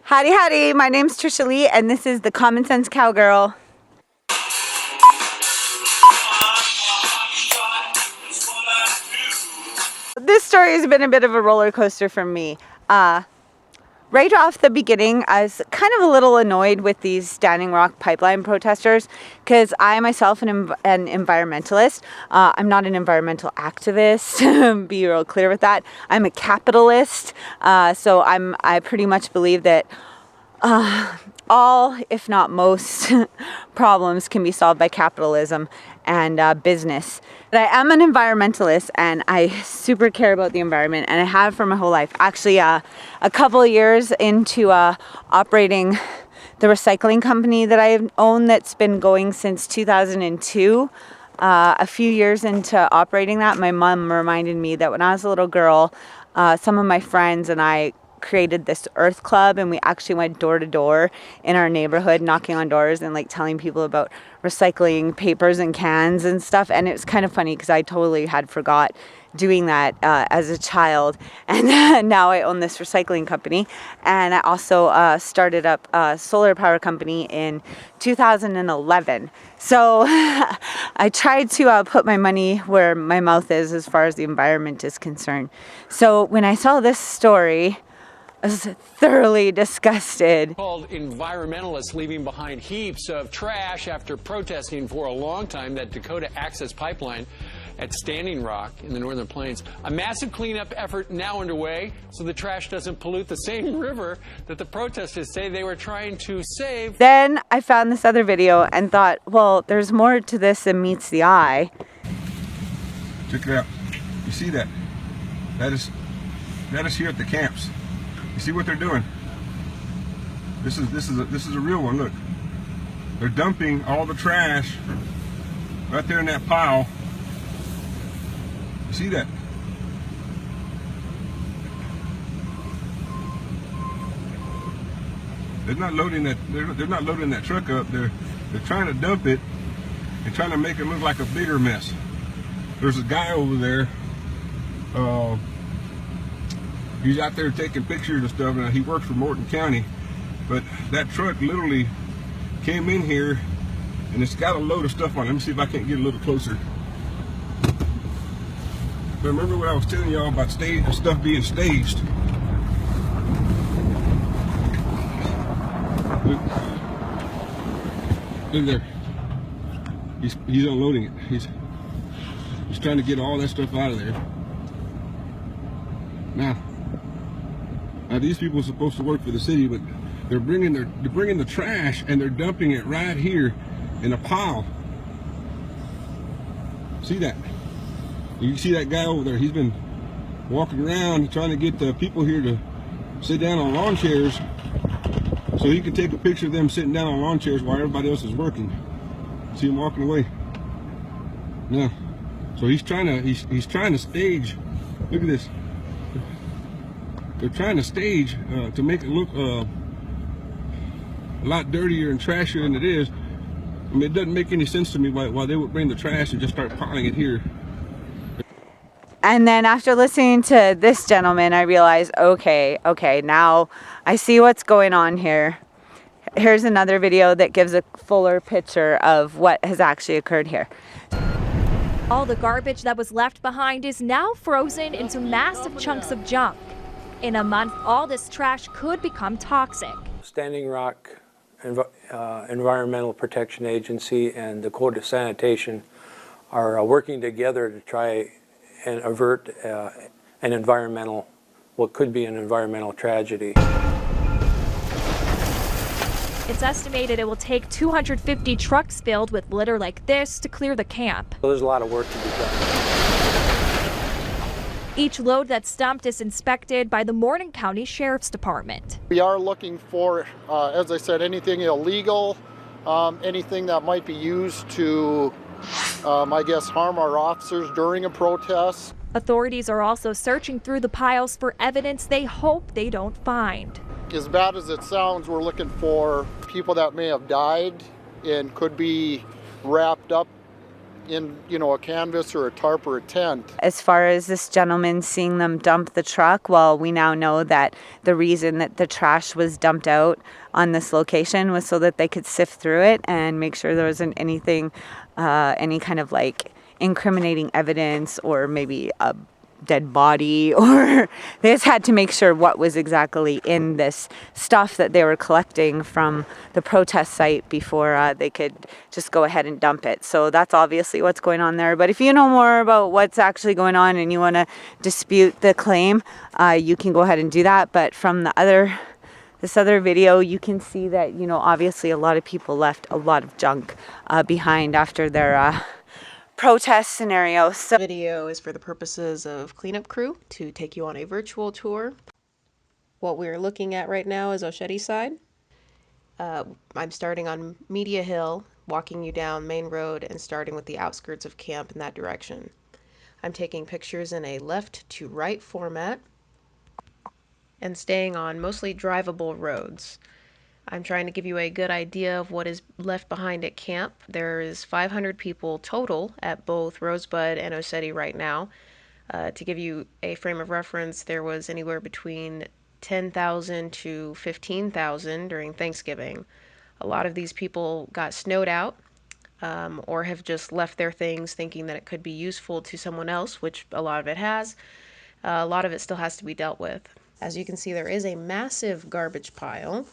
Howdy, howdy. My name's Trishaly, and this is the Common Sense Cowgirl. This story has been a bit of a roller coaster for me. Right off the beginning, I was kind of a little annoyed with these Standing Rock pipeline protesters because I myself am an environmentalist. I'm not an environmental activist, be real clear with that. I'm a capitalist, so I pretty much believe that all, if not most, problems can be solved by capitalism and business. But I am an environmentalist, and I super care about the environment, and I have for my whole life. Actually, a couple of years into operating the recycling company that I own that's been going since 2002. A few years into operating that, my mom reminded me that when I was a little girl, some of my friends and I created this Earth Club, and we actually went door to door in our neighborhood knocking on doors and like telling people about recycling papers and cans and stuff. And it was kind of funny because I totally had forgot doing that as a child, and now I own this recycling company. And I also started up a solar power company in 2011. So I tried to put my money where my mouth is as far as the environment is concerned. So when I saw this story, I was thoroughly disgusted. Called environmentalists leaving behind heaps of trash after protesting for a long time that Dakota Access Pipeline at Standing Rock in the Northern Plains. A massive cleanup effort now underway so the trash doesn't pollute the same river that the protesters say they were trying to save. Then I found this other video and thought, well, there's more to this than meets the eye. Check it out. You see that? That is here at the camps. You see what they're doing? This is a real one. Look, they're dumping all the trash right there in that pile. You see that? They're not loading that. They're not loading that truck up. They're trying to dump it and trying to make it look like a bigger mess. There's a guy over there. He's out there taking pictures and stuff, and he works for Morton County. But that truck literally came in here, and it's got a load of stuff on it. Let me see if I can't get a little closer. But remember what I was telling y'all about stuff being staged? Look there. He's unloading it. He's trying to get all that stuff out of there. Now these people are supposed to work for the city, but they're bringing the trash and they're dumping it right here in a pile. See that? You see that guy over there? He's been walking around trying to get the people here to sit down on lawn chairs so he can take a picture of them sitting down on lawn chairs while everybody else is working. See him walking away? Yeah. So he's trying to stage. Look at this. They're trying to stage to make it look a lot dirtier and trashier than it is. I mean, it doesn't make any sense to me why they would bring the trash and just start piling it here. And then after listening to this gentleman, I realized, okay, now I see what's going on here. Here's another video that gives a fuller picture of what has actually occurred here. All the garbage that was left behind is now frozen into massive chunks of junk. In a month, all this trash could become toxic. Standing Rock Environmental Protection Agency and Dakota Sanitation are working together to try and avert what could be an environmental tragedy. It's estimated it will take 250 trucks filled with litter like this to clear the camp. So there's a lot of work to be done. Each load that's dumped is inspected by the Morton County Sheriff's Department. We are looking for, as I said, anything illegal, anything that might be used to, I guess, harm our officers during a protest. Authorities are also searching through the piles for evidence they hope they don't find. As bad as it sounds, we're looking for people that may have died and could be wrapped up in, a canvas or a tarp or a tent. As far as this gentleman seeing them dump the truck, well, we now know that the reason that the trash was dumped out on this location was so that they could sift through it and make sure there wasn't anything, any kind of like incriminating evidence or maybe a dead body, or they just had to make sure what was exactly in this stuff that they were collecting from the protest site before they could just go ahead and dump it. So that's obviously what's going on there. But if you know more about what's actually going on and you want to dispute the claim, you can go ahead and do that. But from this other video, you can see that, obviously a lot of people left a lot of junk behind after their protest scenario. So Video is for the purposes of cleanup crew to take you on a virtual tour. What we're looking at right now is Osheti side. I'm starting on Media Hill, walking you down Main Road and starting with the outskirts of camp in that direction. I'm taking pictures in a left to right format and staying on mostly drivable roads. I'm trying to give you a good idea of what is left behind at camp. There is 500 people total at both Rosebud and Osheti right now. To give you a frame of reference, there was anywhere between 10,000 to 15,000 during Thanksgiving. A lot of these people got snowed out or have just left their things thinking that it could be useful to someone else, which a lot of it has. A lot of it still has to be dealt with. As you can see, there is a massive garbage pile.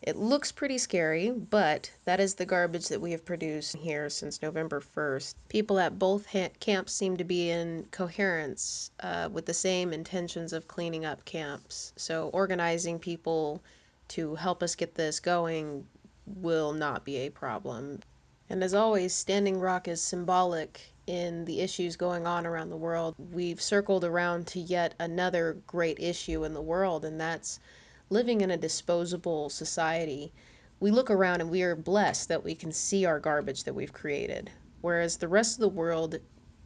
It looks pretty scary, but that is the garbage that we have produced here since November 1st. People at both camps seem to be in coherence with the same intentions of cleaning up camps. So organizing people to help us get this going will not be a problem. And as always, Standing Rock is symbolic in the issues going on around the world. We've circled around to yet another great issue in the world, and that's living in a disposable society. We look around and we are blessed that we can see our garbage that we've created, whereas the rest of the world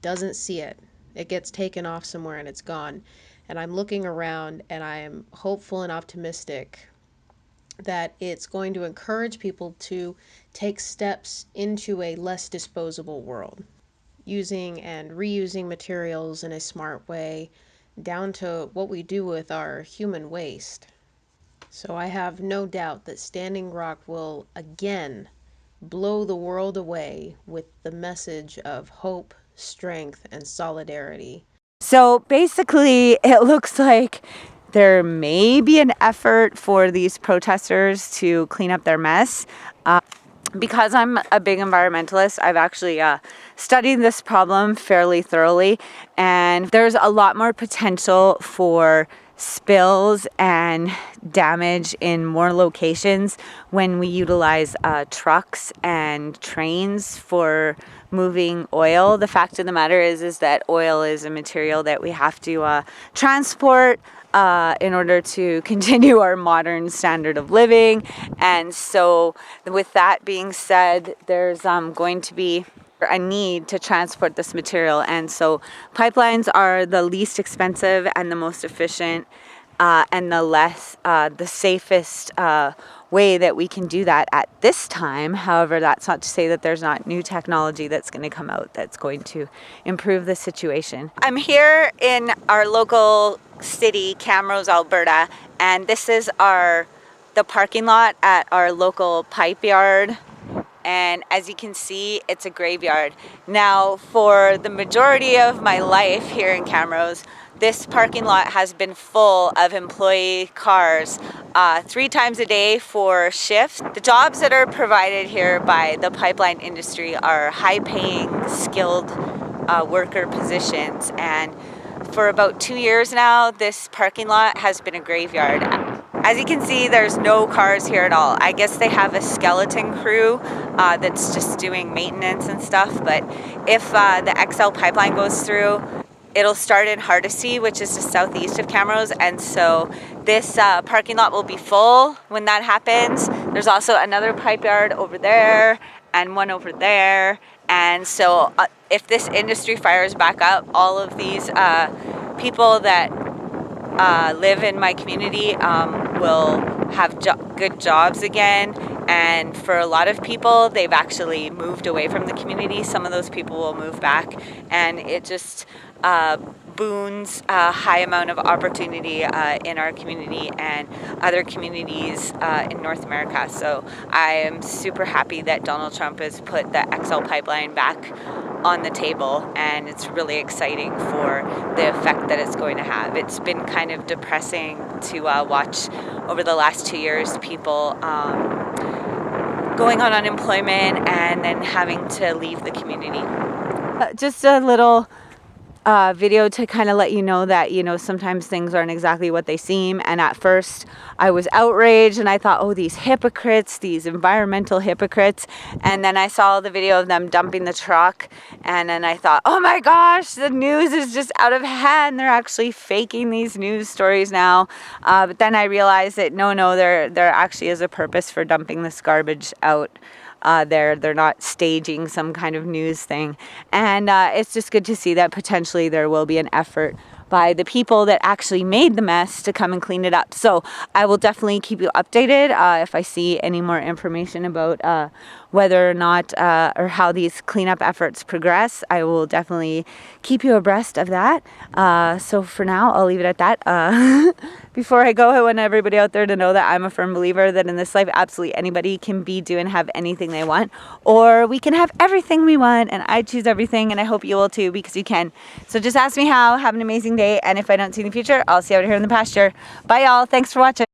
doesn't see it. It gets taken off somewhere and it's gone. And I'm looking around and I am hopeful and optimistic that it's going to encourage people to take steps into a less disposable world, using and reusing materials in a smart way, down to what we do with our human waste. So I have no doubt that Standing Rock will again blow the world away with the message of hope, strength, and solidarity. So basically, it looks like there may be an effort for these protesters to clean up their mess. Because I'm a big environmentalist, I've actually studied this problem fairly thoroughly, and there's a lot more potential for spills and damage in more locations when we utilize trucks and trains for moving oil. The fact of the matter is that oil is a material that we have to transport in order to continue our modern standard of living. And so with that being said, there's going to be a need to transport this material. And so pipelines are the least expensive and the most efficient and the safest way that we can do that at this time. However, that's not to say that there's not new technology that's going to come out that's going to improve the situation. I'm here in our local city, Camrose, Alberta, and this is the parking lot at our local pipe yard. And as you can see, it's a graveyard. Now, for the majority of my life here in Camrose, this parking lot has been full of employee cars 3 times a day for shifts. The jobs that are provided here by the pipeline industry are high-paying, skilled worker positions. And for about 2 years now, this parking lot has been a graveyard. As you can see, there's no cars here at all. I guess they have a skeleton crew that's just doing maintenance and stuff. But if the XL pipeline goes through, it'll start in Hardisty, which is just southeast of Camrose, and so this parking lot will be full when that happens. There's also another pipe yard over there and one over there, and so if this industry fires back up, all of these people that live in my community will have good jobs again, And for a lot of people, they've actually moved away from the community. Some of those people will move back, and it just boons a high amount of opportunity in our community and other communities in North America. So I am super happy that Donald Trump has put the XL pipeline back on the table, and it's really exciting for the effect that it's going to have. It's been kind of depressing to watch over the last 2 years people going on unemployment and then having to leave the community. Just a little video to kind of let you know that, you know, sometimes things aren't exactly what they seem. And at first I was outraged and I thought, oh, these hypocrites, these environmental hypocrites. And then I saw the video of them dumping the truck, and then I thought, oh my gosh, the news is just out of hand. They're actually faking these news stories now. But then I realized that no, there actually is a purpose for dumping this garbage out. They're not staging some kind of news thing. And it's just good to see that potentially there will be an effort by the people that actually made the mess to come and clean it up. So I will definitely keep you updated if I see any more information about whether or not or how these cleanup efforts progress. I will definitely keep you abreast of that. So for now, I'll leave it at that. Before I go, I want everybody out there to know that I'm a firm believer that in this life, absolutely anybody can be, do, and have anything they want, or we can have everything we want, and I choose everything, and I hope you will too, because you can. So just ask me how. Have an amazing day, and if I don't see you in the future, I'll see you out here in the pasture. Bye, y'all. Thanks for watching.